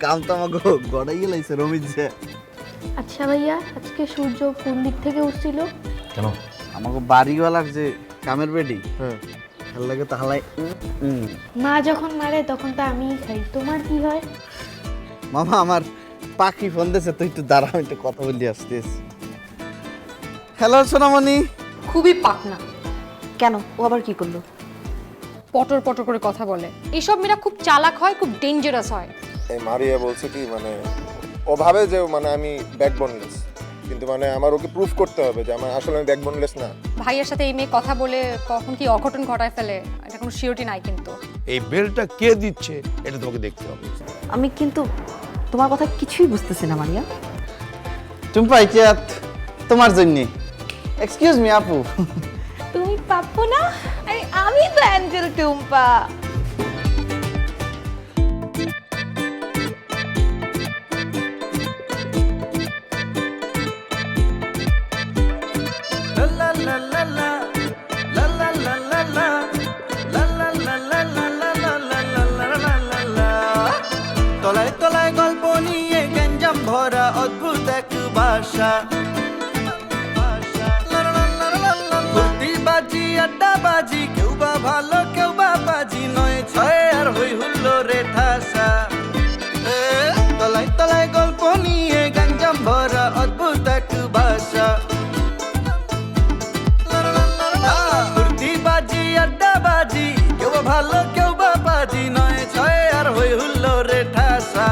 কাম তো আমাকে গড়াই গেলাইছে রমিজ যে। আচ্ছা ভাইয়া, আজকে সূর্য কোন দিক থেকে উঠছিল? কেন? আমাকে বাড়িওয়ালার যে কামের বেডি, ভাল লাগে তাহলে। মা যখন মারে তখন তো আমিই খাই, তোমার কি হয়? মামা আমার পাখি ফোন দিয়েছে, তুই একটু দাঁড়া, আমি একটু কথা বলি আসতেছি। হ্যালো সোনামণি। খুবই পাকনা। কেন, ও আবার কি করলো? পটর পটর করে কথা বলে। এইসব মেয়েরা খুব চালাক হয়, খুব ডেঞ্জারাস হয়। এই মারিয়া বলছে কি মানে ও ভাবে যে মানে আমি ব্যাকবোনলেস, কিন্তু মানে আমার ওকে প্রুফ করতে হবে যে আমার আসলে আমি ব্যাকবোনলেস না। ভাইয়ের সাথে এই মেয়ে কথা বলে কখন কি অঘটন ঘটায় ফেলে এটা কোনো সিওরিটি নাই কিন্তু। এই বেলটা কে দিচ্ছে এটা তোমাকে দেখতে হবে। আমি কিন্তু তোমার কথা কিছুই বুঝতেছি না মারিয়া। টুম্পা ইকিয়াত তোমার জন্য। এক্সকিউজ মি আপু। তুমি পাপ্পু না? আরে আমি তো অ্যাঞ্জেল টুম্পা। তলায় তলায় গল্প নিয়ে গঞ্জাম ভরা অদ্ভুত এক ভাষা, ফুর্তি বাজি আড্ডা বাজি, কেউ বা ভালো কেউ বা বাজি, নয় ছয় আর হই হুল্লো রে ঠাসা। তলায় তলায় গল্প নিয়ে গঞ্জাম ভরা অদ্ভুত এক ভাষা, ফুর্তি বাজি আড্ডা বাজি, কেউ বা ভালো কেউ বা বাজি, নয় ছয় আর হই হুল্লো রে ঠাসা।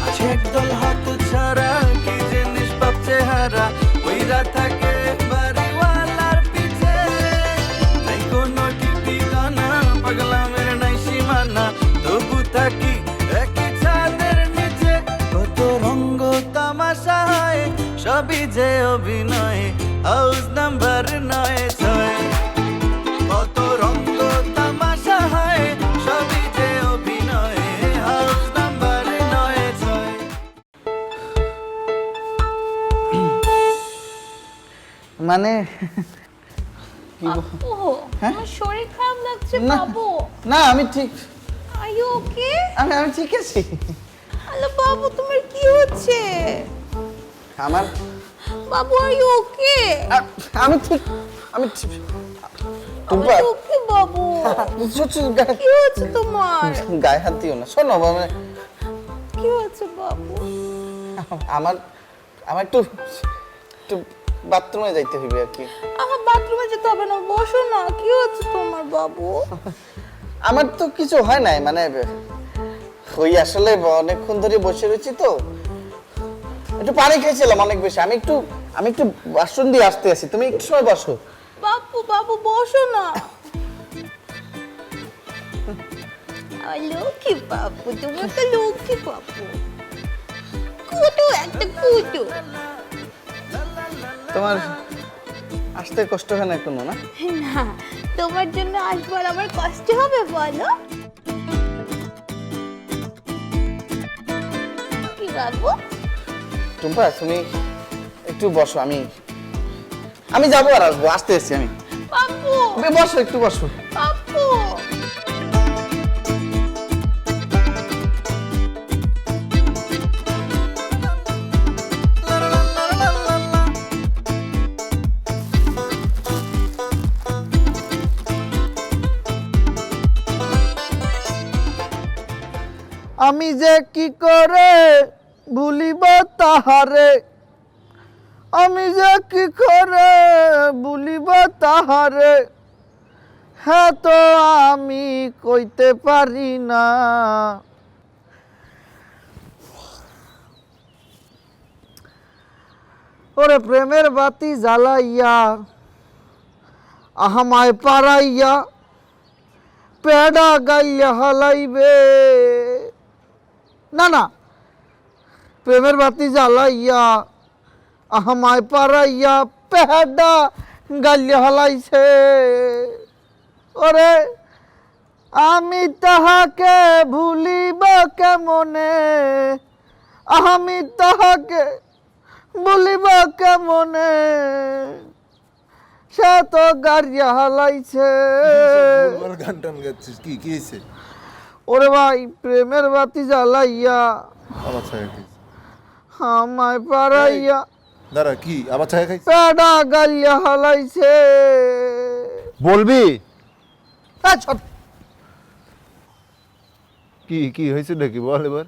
আছে একদল হাত ছাড়া কি জিনিস বাপ চেহারা, ওইরা থাকে বাড়িওয়ালার পিছে, নাই কোনো ঠিক ঠিকানা, পাগলামের নাই সীমানা, তবু থাকি একই ছাদের নিচে। কত রঙ্গ তামাশা হয়, সবই যে অভিনয়, হাউস নাম্বার ৯৬। কত রঙ্গ তামাশা হয়, সবই যে অভিনয়, হাউস নাম্বার ৯৬। মানে আপু, আমার শরীর খারাপ লাগছে না। বাবু। না আমি ঠিক, আর ইউ ওকে? আমি ঠিক আছি। হ্যালো বাবু, তোমার কি হচ্ছে? আমার বাবু আর ইউ ওকে? আমি ঠিক, আমি টুম্পা ওকে বাবু, কি হচ্ছে তোমার? গায়ে হাত দিও না। শোনো মানে কি হচ্ছে বাবু? আমার আমার একটু একটু বাথরুমে যাইতে হইবে আর কি। আমার বাথরুমে যেতে হবে না, বসো না। কি হচ্ছে তোমার বাবু? আমার তো কিছু হয় নাই, মানে ওই আসলে অনেকক্ষণ ধরে বসে রয়েছি তো, একটু পানি খেয়েছিলাম অনেক বেশি। আমি একটু বাসন দিয়ে আসতে আছি, তুমি একটু সময় বসো। বাবু বাবু বসো না। লক্ষ্মী বাবু, তুমি তো লক্ষ্মী বাবু। কুটু একটা কুটু। তোমার আসতে কষ্ট হয় না কোনো? না না, তোমার জন্য আসবো আর আমার কষ্ট হবে বলো? কি বাবু? টুম্পা তুমি একটু বসো, আমি যাবো আর আসবো, আসতে এসছি আমি। বাবু তুমি বসো, একটু বসো। বাবু। আমি যে কি করে ভুলিব তাহারে, আমি যে কি করে ভুলিব তাহারে, হ্যাঁ তো আমি কইতে পারি না। ওরে প্রেমের বাতি জ্বালাইয়া আহামায় পারাইয়া, পেড়া গাইয়া হালাইবে। না না, প্রেমের বাতি জ্বালাইয়া আহামায় পারাইয়া, পেড়া গাইয়া হালাইছে। ওরে আমি তাহাকে ভুলিব কেমনে, আমি তাহাকে ভুলিব কেমনে, সে তো গাড়িয়া হালাইছে। গান টান গাচ্ছিস কি কি হয়েছে? ওরে ভাই প্রেমের বাতি জ্বালাইয়া আমার ছায়া খাইছে। আমায় পারাইয়া দাঁড়া, কি আমার ছায়া খাইছে? পেডা গাইয়া হালাইছে। বলবি হ্যাঁ ছোট কি কি হয়েছে নাকি বল এবার।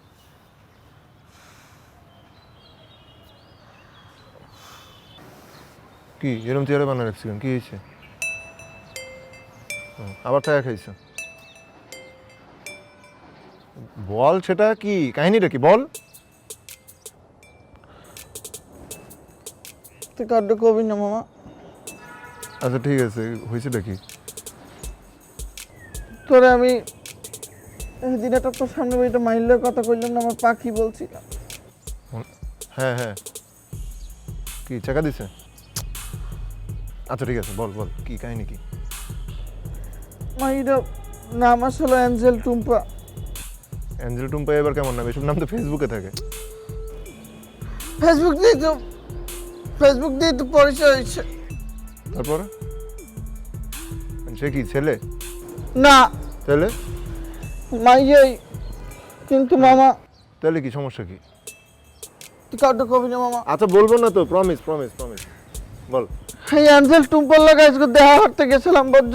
কি এরকম চেহারা বানা রাখছি কেন? কি হয়েছে? আবার ছায়া খাইছে? বল, সেটা কি কাহিনীটা কি বল। তুই কার্ড কবি না মামা। আচ্ছা ঠিক আছে, হয়েছেটা কি? তোরে আমি এই দিনটা তোর সামনে এটা মাইলের কথা কইলাম না, আমার পাখি বলছিলাম। হ্যাঁ হ্যাঁ, কি চাকা দিছে? আচ্ছা ঠিক আছে, বল বল কি কাহিনী কি? মাইরা নাম আসলে অ্যাঞ্জেল টুম্পা। অ্যাঞ্জেল টুম্পা এবার কেমন নাম? এসব নাম তো ফেসবুকে থাকে। ফেসবুক দিয়ে তো পরিচয় হয়েছে। তারপরে সে কি ছেলে? না তাহলে মাইয়াই, কিন্তু মামা তাহলে কি সমস্যা কি? তুই কার্ড কবি না মামা। আচ্ছা বলবো না তো, প্রমিস প্রমিস প্রমিস, বল। এই অ্যাঞ্জেল টুম্পার লগে আজকে দেখা করতে গেছিলাম বজ্জ।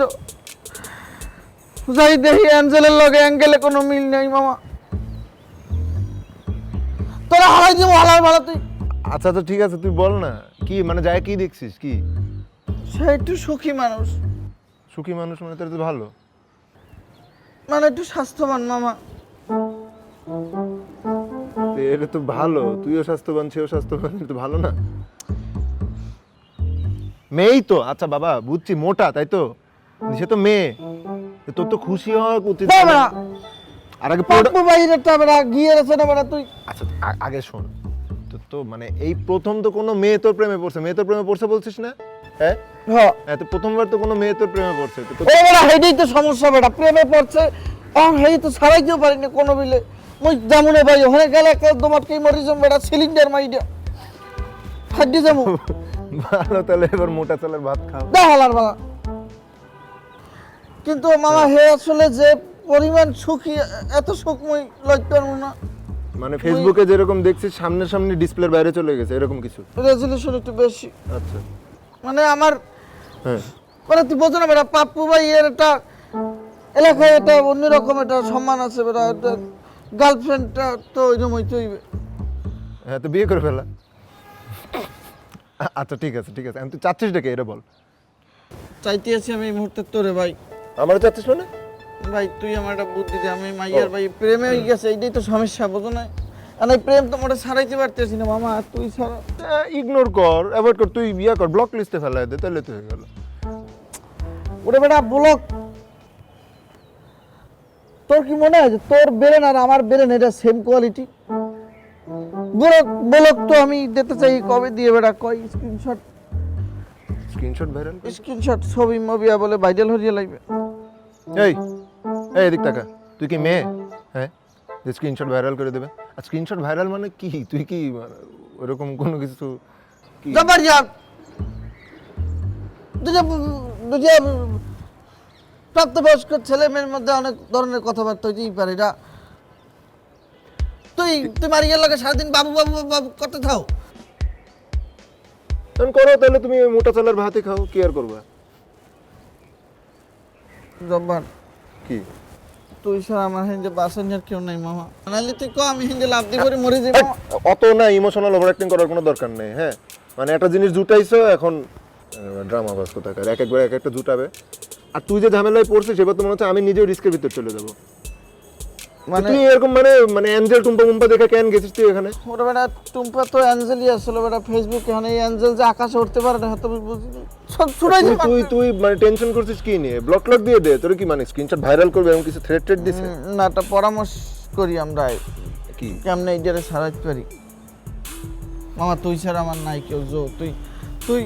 যাই দেখি অ্যাঞ্জেলের লগে অ্যাঙ্গেলে কোনো মিল নেই মামা। তোরা হারাই দিব হালার ভালো তুই। আচ্ছা আচ্ছা ঠিক আছে, তুই বল না কি মানে যায়, কি দেখছিস কি? সে একটু সুখী মানুষ, সুখী মানুষ মানে তোর তো ভালো। মানে একটু স্বাস্থ্যবান মামা। তো এটা তো ভালো, তুইও স্বাস্থ্যবান সেও স্বাস্থ্যবান, এটা তো ভালো না? মেয়েই তো। আচ্ছা বাবা বুঝছি, মোটা তাই তো, সে তো মেয়ে, তো তোর তো খুশি হওয়া উচিত। বাবা আর আগে পাপ্পু বাইরেটা বেড়া গিয়ে আছে না বেড়া তুই। আচ্ছা আগে শোন, তোর তো মানে এই প্রথম তো কোনো মেয়ে তোর প্রেমে পড়ছে। মেয়ে তোর প্রেমে পড়ছে বলছিস না? হ্যাঁ হ্যাঁ হ্যাঁ, তো প্রথমবার তো কোনো মেয়ে তোর প্রেমে পড়ছে তো ও বেড়া হেডেই তো সমস্যা বেড়া, প্রেমে পড়ছে। হেই তো ছাড়াইতেও পারিনি কোনো বিলে। মুই জামুনে ভাই ওখানে গেলে তোমারকেই মরিজম বেড়া সিলিন্ডার মাইডা হাড্ডি জামু ভালো। তাহলে এবার মোটা চালের ভাত খাও। দেখালার বাবা। কিন্তু মামা হে আসলে যে পরিমাণ সুখী, এত সুখ মুই লইতে পারবো না। মানে ফেসবুকে যেরকম দেখছিস সামনে সামনে ডিসপ্লের বাইরে চলে গেছে এরকম কিছু? রেজুলেশন একটু বেশি। আচ্ছা মানে আমার হ্যাঁ, মানে তুই বোঝো না বেটা, পাপ্পু ভাই এর একটা এলাকায় এটা অন্যরকম একটা সম্মান আছে বেটা। গার্লফ্রেন্ডটা তো ওইরকম হইতে হইবে। হ্যাঁ তো বিয়ে করে ফেলা। আচ্ছা ঠিক আছে ঠিক আছে, আমি তুই চাচ্ছিস ডেকে এটা বল। চাইতে আছি আমি এই মুহূর্তে তোরে ভাই। আমারও চাচ্ছিস মানে? ভাই তুই আমার একটা বুদ্ধি দে। আমি মাইয়ার ভাই প্রেমে হয়ে গেছে, এইটাই তো সমস্যা বোঝো না। আর এই প্রেম তো মোটা ছাড়াইতে পারতেছি না মামা। আর তুই ছাড়া ইগনোর কর, অ্যাভয়েড কর, তুই বিয়ে কর, ব্লক লিস্টে ফেলাই দে, তাহলে তো হয়ে গেল। ওরে বেটা ব্লক। তোর কি মনে হয় যে তোর ব্রেন আর আমার ব্রেন এটা সেম কোয়ালিটি? ব্লক ব্লক তো আমি দিতে চাই, কবে দিয়ে বেটা কয় স্ক্রিনশট স্ক্রিনশট ভাইরাল। স্ক্রিনশট ছবি মবিয়া বলে ভাইরাল হয়ে লাগবে। এই এই এদিক টাকা, তুই কি মেয়ে? হ্যাঁ, যে স্ক্রিনশট ভাইরাল করে দেবে? আর স্ক্রিনশট ভাইরাল মানে কি? তুই কি ওরকম কোনো কিছু কি? জবার যা দুজে দুজে প্রাপ্তবয়স্ক ছেলে মেয়ের মধ্যে অনেক ধরনের কথাবার্তা হইতেই পারে। এটা তুই তুই মারিয়ার লাগে সারাদিন বাবু বাবু বাবু করতে থাও। তখন করো, তাহলে তুমি ওই মোটা চালের ভাতই খাও, কি আর করবা? জব্বার কি তুই স্যার আমার হিন্দে বাসন আর কেউ নাই মামা। নাহলে তুই কো আমি হিন্দে লাভ দিয়ে করে মরে যাই মামা। অত না ইমোশনাল ওভার অ্যাক্টিং করার কোনো দরকার নেই। হ্যাঁ মানে একটা জিনিস জুটাইছো, এখন ড্রামা বাস কোথাকার, এক একবার এক একটা জুটাবে। আর তুই যে ঝামেলায় পড়ছিস সেবার তো মনে হচ্ছে আমি নিজেও রিস্কের ভিতর চলে যাবো। মানে তুই এরকম মানে মানে অ্যাঞ্জেল টুম্পা মুম্পা দেখে কেন গেছিস তুই এখানে? ওরা বেটা টুম্পা তো অ্যাঞ্জেলই আসলে বেটা ফেসবুকে এখানে এই অ্যাঞ্জেল যে আকাশে উঠতে পারে না হয়তো আমি বুঝিনি। সব ছুড়াই তুই তুই তুই মানে টেনশন করছিস কি নিয়ে? ব্লক লক দিয়ে দে। তোর কি মানে স্ক্রিনশট ভাইরাল করবে এমন কিছু থ্রেট ট্রেট দিছে? না একটা পরামর্শ করি আমরা কি কেমনে এইটারে সারাইতে পারি। মামা তুই ছাড়া আমার নাই কেউ। জো তুই তুই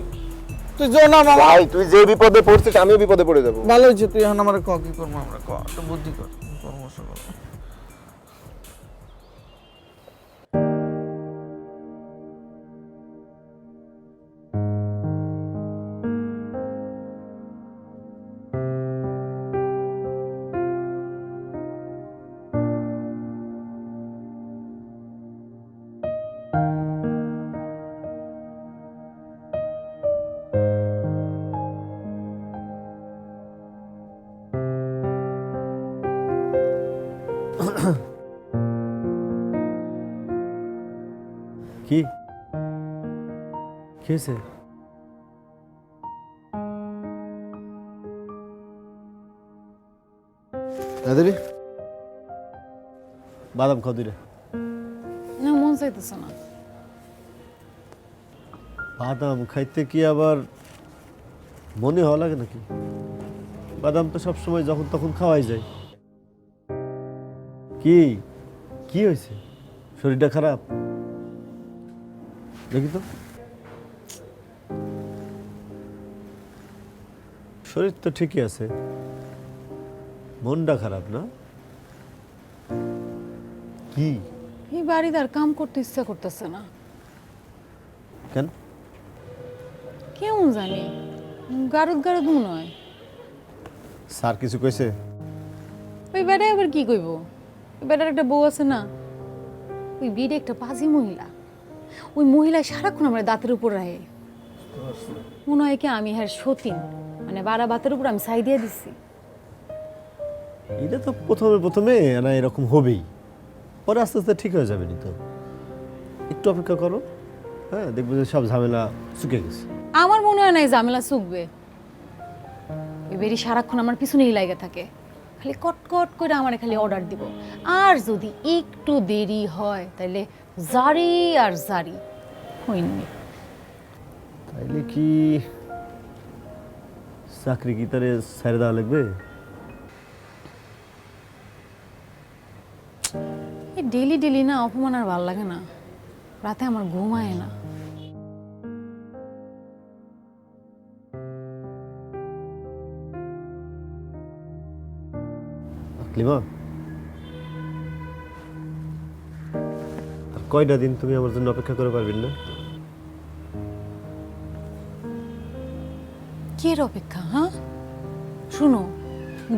তুই জো না মামা। ভাই তুই যে বিপদে পড়ছিস আমিও বিপদে পড়ে যাবো। ভালো হয়েছে তুই এখন আমার ক কি করবো আমরা ক একটা বুদ্ধি কর পরামর্শ কর। কি কি হয়েছে? দাদারি বাদাম খাও দিলে। না, মন চাইতেছে না। বাদাম খাইতে কি আবার মনে হওয়া লাগে নাকি? বাদাম তো সবসময় যখন তখন খাওয়াই যায়। কি কি হয়েছে? শরীরটা খারাপ দেখি তো। শরীর তো ঠিকই আছে, মনটা খারাপ না? কি এই বাড়িতে আর কাম করতে ইচ্ছা করতেছে না। কেন? কেমন জানি, গারদ গারদ মনে হয়। স্যার কিছু কইছে? ওই বেড়ায় আবার কি কইব? ওই বেড়ার একটা বউ আছে না, ওই বিড়ে একটা পাজি মহিলা। ওই মহিলা সারাক্ষণ আমার দাঁতের উপর রাহে। মনে হয় কি আমি হ্যাঁ সতীন, মানে বাড়া বাতের উপর আমি ছাই দিয়ে দিচ্ছি। এটা তো প্রথমে না এরকম হবেই, পরে আস্তে আস্তে ঠিক হয়ে যাবে। নি তো একটু অপেক্ষা করো, হ্যাঁ দেখবো যে সব ঝামেলা চুকে গেছে। আমার মনে হয় না এই ঝামেলা চুকবে। ওই বেরি সারাক্ষণ আমার পিছনেই লাগে থাকে, খালি কটকট করে আমার খালি অর্ডার দিব। আর যদি একটু দেরি হয় তাহলে জারি আর জারি হইনি। তাইলে কি চাকরি কি তারে ছেড়ে দেওয়া লাগবে? এই ডেলি ডেলি না অপমান আর ভালো লাগে না, রাতে আমার ঘুম আয় না। লিমা, আর কয়টা দিন তুমি আমার জন্য অপেক্ষা করে পারবেন না? কে অপেক্ষা? হ্যাঁ শুনো,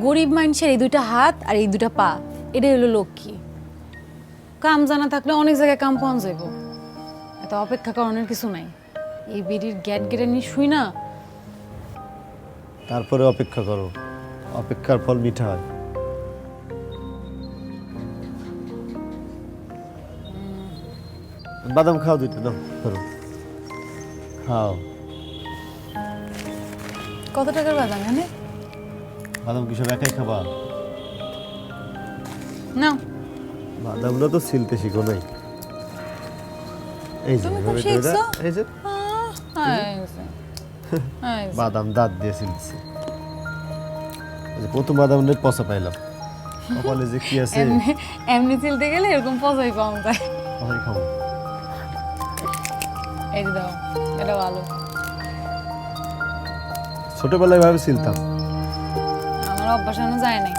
গরিব মানুষের এই দুইটা হাত আর এই দুইটা পা, এটাই হলো লক্ষ্মী। কাম জানা থাকলে অনেক জায়গায় কাম পাওয়া যাইব, এত অপেক্ষা করানোর কিছু নাই। এই বিড়ির গ্যাট গেটে নিয়ে শুই না। তারপরে অপেক্ষা করো, অপেক্ষার ফল মিঠা হয়। বাদাম খাও দুইটা, দাও ধরো খাও। কত টাকার বাদাম এনে? বাদাম কি সব একাই খাবা? না, বাদামটা তো ছিলতে শিখো নাই। এই যে তুমি খুব এভাবে শিখছো? ধরে, এই যে আইছে। বাদাম দাঁত দিয়ে ছিলছে। এই যে প্রথম বাদাম নিয়ে পচা পাইলাম, কপালে যে কি আছে। এমনি এমনি চিলতে গেলে এরকম পজাই পাওয়া যায়। সবাই খাবো। এই যে দাও, এটা ভালো। ছোটবেলায় ভাবে ছিলতাম। আমার অভ্যাস এখনো যায় নাই।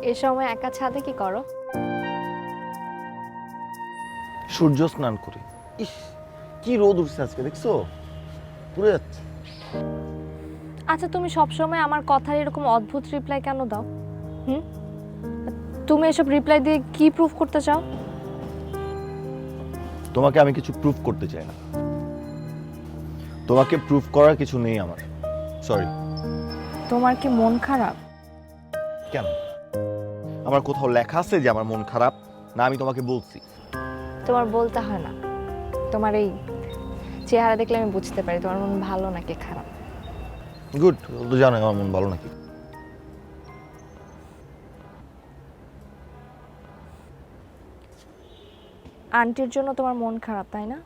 এ সময় একা ছাদে কি করো? সূর্য স্নান করি। ইস, কি রোদ উঠছে আজকে, দেখছো? পুরো যাচ্ছে। আচ্ছা, তুমি সবসময় আমার কথার এরকম অদ্ভুত রিপ্লাই কেন দাও? তুমি এসব রিপ্লাই দিয়ে কি প্রুফ করতে চাও? তোমাকে আমি কিছু প্রুফ করতে চাই না। তোমাকে প্রুফ করার কিছু নেই আমার। সরি। তোমার কি মন খারাপ? কেন? আমার কোথাও লেখা আছে যে আমার মন খারাপ? না, আমি তোমাকে বলছি। তোমার বলতে হয় না, তোমার এই চেহারা দেখলে আমি বুঝতে পারি তোমার মন ভালো নাকি খারাপ। গুড, তো জানো আমার মন ভালো নাকি। আন্টির জন্য তোমার মন খারাপ, তাই না?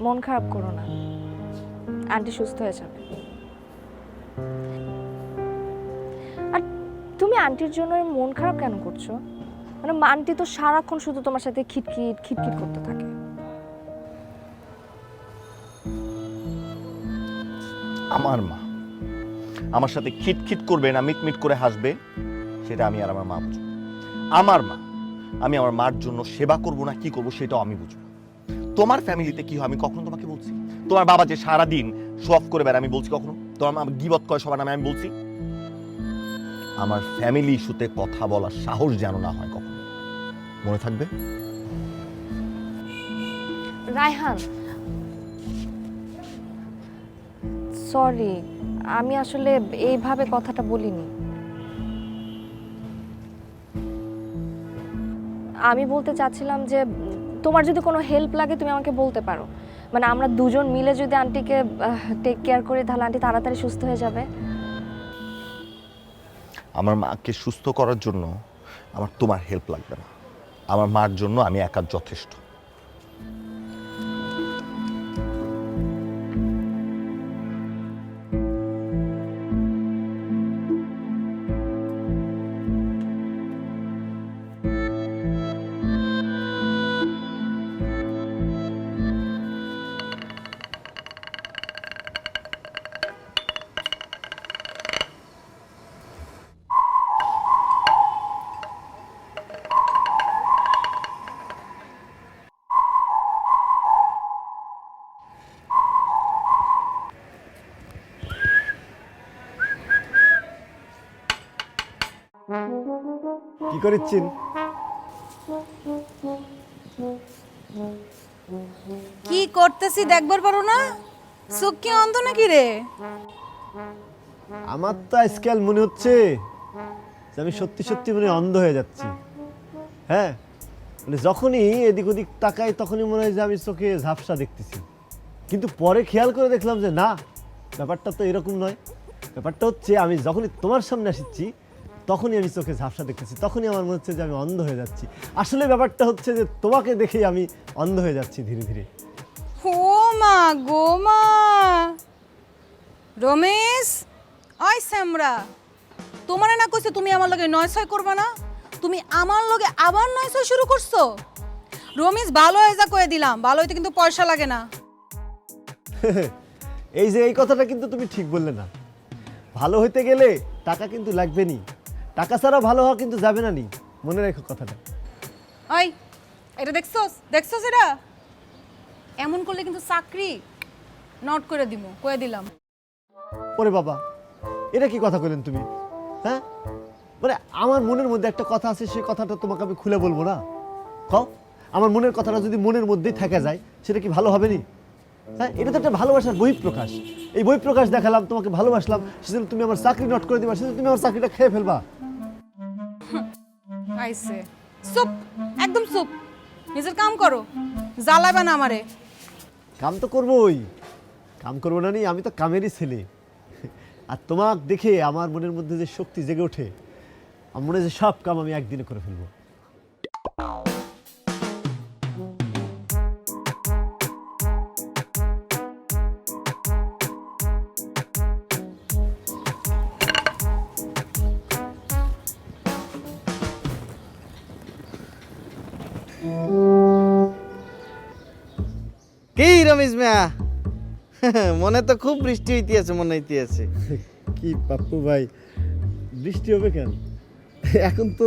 মন খারাপ করো না, আন্টি সুস্থ হয়ে যাবে। আর তুমি আন্টির জন্য মন খারাপ কেন করছো? মানে আন্টি তো সারাক্ষণ শুধু তোমার সাথে খিটখিট খিটখিট করতে থাকে। আমার মা আমার সাথে খিটখিট করবে না মিটমিট করে হাসবে, সেটা আমি আর আমার মা বুঝবো। আমার মা, আমি আমার মার জন্য সেবা করব না কি করব সেটাও আমি বুঝবো। তোমার ফ্যামিলিতে কি হয় আমি কখনো তোমাকে বলছি? তোমার বাবা যে সারাদিন শো অফ করে বেড়ায় আমি বলছি কখনো? তোমার মা গিবত করে সবার নামে আমি বলছি? আমার ফ্যামিলি ইস্যুতে কথা বলার সাহস যেন না হয় কখনো। মনে থাকবে? রায়হান, সরি, আমি আসলে এইভাবে কথাটা বলিনি। আমি বলতে চাচ্ছিলাম যে তোমার যদি কোনো হেল্প লাগে তুমি আমাকে বলতে পারো। মানে আমরা দুজন মিলে যদি আন্টিকে টেক কেয়ার করি তাহলে আন্টি তাড়াতাড়ি সুস্থ হয়ে যাবে। আমার মাকে সুস্থ করার জন্য আমার তোমার হেল্প লাগবে না। আমার মার জন্য আমি একা যথেষ্ট। কি করেছেন? কি করতেছি দেখবার পারো না? চোখ কি অন্ধ নাকি রে? আমার তো আজকাল মনে হচ্ছে যে আমি সত্যি সত্যি মানে অন্ধ হয়ে যাচ্ছি। হ্যাঁ, মানে যখনই এদিক ওদিক তাকাই তখনই মনে হয় যে আমি চোখে ঝাপসা দেখতেছি, কিন্তু পরে খেয়াল করে দেখলাম যে না, ব্যাপারটা তো এরকম নয়। ব্যাপারটা হচ্ছে আমি যখনই তোমার সামনে আসছি তখনই আমি চোখে ঝাপসা দেখতেছি, তখনই আমার মনে হচ্ছে যে আমি অন্ধ হয়ে যাচ্ছি। আসলে ব্যাপারটা হচ্ছে যে তোমাকে দেখেই আমি অন্ধ হয়ে যাচ্ছি ধীরে ধীরে। ও মা গো মা! রমেশ, ওই শ্যামরা, তোমারে না কইছে তুমি আমার লগে নয়ছয় করবা না? তুমি আমার লগে আবার নয়ছয় শুরু করছো? রমেশ, ভালো হয়ে যা কয়ে দিলাম, ভালো হইতে কিন্তু পয়সা লাগে না। এই যে এই কথাটা কিন্তু তুমি ঠিক বললে না। ভালো হইতে গেলে টাকা কিন্তু লাগবে নি, টাকা ছাড়া ভালো হওয়া কিন্তু যাবে না নি, মনে রেখো কথাটা। ওই, এটা দেখছস? দেখছস এটা? এমন করলে কিন্তু চাকরি নট করে দিব, কয়ে দিলাম। ওরে বাবা, এটা কি কথা কইলেন তুমি? হ্যাঁ, মানে আমার মনের মধ্যে একটা কথা আছে, সেই কথাটা তোমাকে আমি খুলে বলবো না? কও, আমার মনের কথাটা যদি মনের মধ্যেই থাকা যায় সেটা কি ভালো হবে নি? হ্যাঁ, এটা তো একটা ভালোবাসার বহিঃপ্রকাশ। এই বহিঃপ্রকাশ দেখালাম, তোমাকে ভালোবাসলাম, সেজন্য তুমি আমার চাকরি নট করে দিবা, সেজন্য তুমি আমার চাকরিটা খেয়ে ফেলবা। আইছে, চুপ, একদম চুপ, নিজের কাম করো, জ্বালাবে না আমারে। কাম তো করবোই, কাম করবো না নি? আমি তো কামেরই ছেলে। আর তোমাকে দেখে আমার মনের মধ্যে যে শক্তি জেগে ওঠে, আমার মনে হয় যে সব কাম আমি একদিনে করে ফেলবো। কি রমেশ মিয়া, মনে তো খুব বৃষ্টি হইতেছে, মনে হইতেছে। কি পাপ্পু ভাই, বৃষ্টি হবে কেন? এখন তো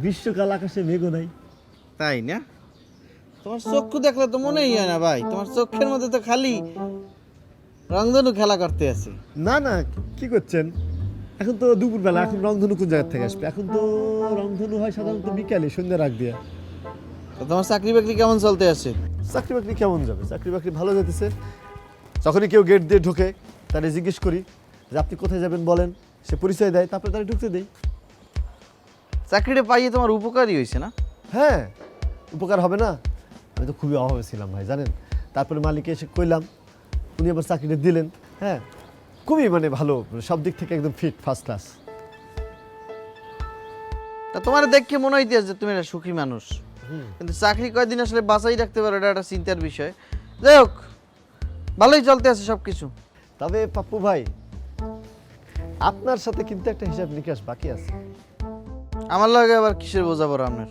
গ্রীষ্মকাল, আকাশে মেঘও নাই। তাই না? তোমার চক্ষু দেখলে তো মনেই হয় না ভাই, তোমার চোখের মধ্যে তো খালি রংধনু খেলা করতে আছে। না না, কি করছেন? এখন তো দুপুরবেলা, এখন রংধনু কোন জায়গা থেকে আসবে? এখন তো রংধনু হয় সাধারণত বিকালে, সন্ধ্যার আগ দিয়া। তো তোমার চাকরি বাকরি কেমন চলতে আছে? চাকরি বাকরি কেমন যাবে? চাকরি বাকরি ভালো যেতেছে। যখনই কেউ গেট দিয়ে ঢোকে তারে জিজ্ঞেস করি যে আপনি কোথায় যাবেন বলেন, সে পরিচয় দেয়, তারপরে তারা ঢুকতে দেই। চাকরিটা পাইয়ে তোমার উপকারই হয়েছে না? হ্যাঁ, উপকার হবে না? আমি তো খুবই অভাবে ছিলাম ভাই, জানেন। তারপরে মালিককে এসে কইলাম, উনি আবার চাকরিটা দিলেন। হ্যাঁ, খুবই মানে ভালো, সব দিক থেকে একদম ফিট, ফার্স্ট ক্লাস। তা তোমার দেখে মনে হইতেছে যে তুমি একটা সুখী মানুষ, কিন্তু চাকরি কয়দিন আসলে বাঁচাই রাখতে পারো, এটা একটা চিন্তার বিষয়। যাই হোক, ভালোই চলতে আছে সব কিছু। তবে পাপ্পু ভাই, আপনার সাথে কিন্তু একটা হিসাব নিকাশ বাকি আছে। আমার লাগে আবার কিসের বোঝাবো আপনার?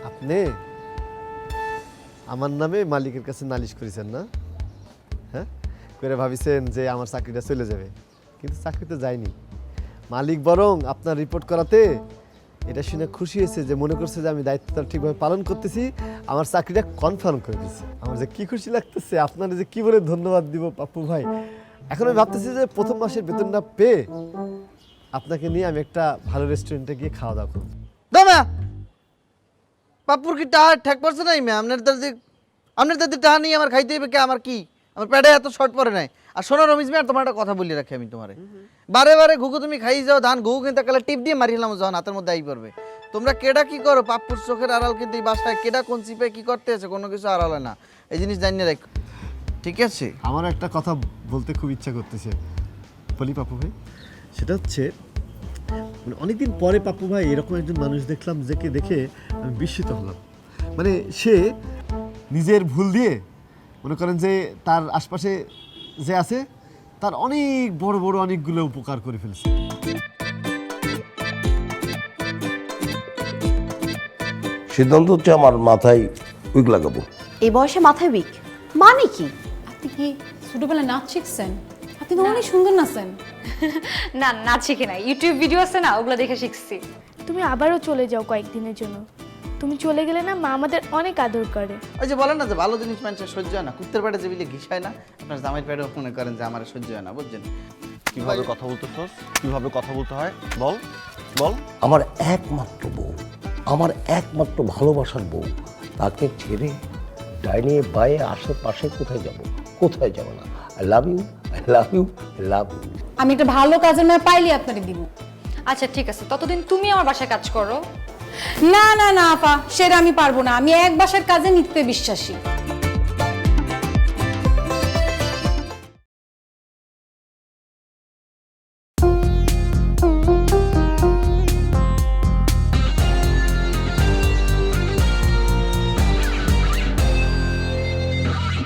আপনি আমার নামে মালিকের কাছে নালিশ করেছেন না? হ্যাঁ, করে ভাবিছেন যে আমার চাকরিটা চলে যাবে, কিন্তু চাকরি তো যায়নি। মালিক বরং আপনার রিপোর্ট করাতে এটা শুনে খুশি হয়েছে, যে মনে করছে যে আমি দায়িত্বটা ঠিকভাবে পালন করতেছি, আমার চাকরিটা কনফার্ম করে দিয়েছে। আমার যে কি খুশি লাগতেছে, আপনার যে কি বলে ধন্যবাদ দিব পাপ্পু ভাই, এখন আমি ভাবতেছি যে প্রথম মাসের বেতনটা পেয়ে আপনাকে নিয়ে আমি একটা ভালো রেস্টুরেন্টে গিয়ে খাওয়া দাওয়া করবো। দমা পাপুর কি টাকা ঠেক পড়ছে নাই মে আপনার দাদি টাকা নিয়ে আমার খাইতে হবে কে আমার কি আমার পেটে এত শর্ট পড়ে নাই আর শোনো রমিজ আর তোমার একটা কথা বলি রাখি আমি তোমারে বারে বারে ঘুঘু তুমি খাই যাও ধান ঘুঘু কিন্তু কালে টিপ দিয়ে মারিলাম যখন হাতের মধ্যে আই পড়বে তোমরা কেডা কি করো পাপ্পুর চোখের আড়াল কিন্তু এই বাসায় কেডা কোন চিপে কি করতে আছে কোনো কিছু আড়াল হয় না এই জিনিস জানিয়ে রাখ ঠিক আছে আমার একটা কথা বলতে খুব ইচ্ছা করতেছে, বলি পাপ্পু ভাই। সেটা হচ্ছে মানে অনেকদিন পরে পাপ্পু ভাই এরকম একজন মানুষ দেখলাম যাকে দেখে আমি বিস্মিত হলাম। মানে সে নিজের ভুল দিয়ে মনে করেন যে তার আশপাশে যে আছে তার অনেক বড় বড় অনেকগুলো উপকার করে ফেলছে। সিদ্ধান্ত হচ্ছে আমার মাথায় উইক লাগাবো। এই বয়সে মাথায় উইক মানে কি? আপনি কি ছোটবেলায় নাচ শিখছেন? আপনি তো অনেক সুন্দর নাচেন। না নাচ শিখে নাই, ইউটিউব ভিডিও আছে না ওগুলো দেখে শিখছি। তুমি আবারও চলে যাও কয়েকদিনের জন্য। তুমি চলে গেলে না মা আমাদের অনেক আদর করে। ওই যে বলেন না যে ভালো জিনিস মানুষের সহ্য হয় না, কুত্তের পেটে যেবিলে ঘিসায় না, আপনার জামাইয়ের পেটেও মনে করেন যে আমার সহ্য হয় না, বুঝছেন? কিভাবে কথা বলতেছস, কিভাবে কথা বলতে হয় বল বল। আমার একমাত্র বউ, আমার একমাত্র ভালোবাসার বউ, তাকে ছেড়ে ডাইনে বায়ে আশেপাশে কোথায় যাব? কোথায় যাব না? I love you, I love you, I love you. আমি একটা ভালো কাজের মেয়ে পাইলে আপনাকে দিব। আচ্ছা ঠিক আছে, ততদিন তুমি আমার বাসায় কাজ করো। না না না আপা, সেটা আমি পারবো না। আমি এক বাসার কাজে নিতে বিশ্বাসী।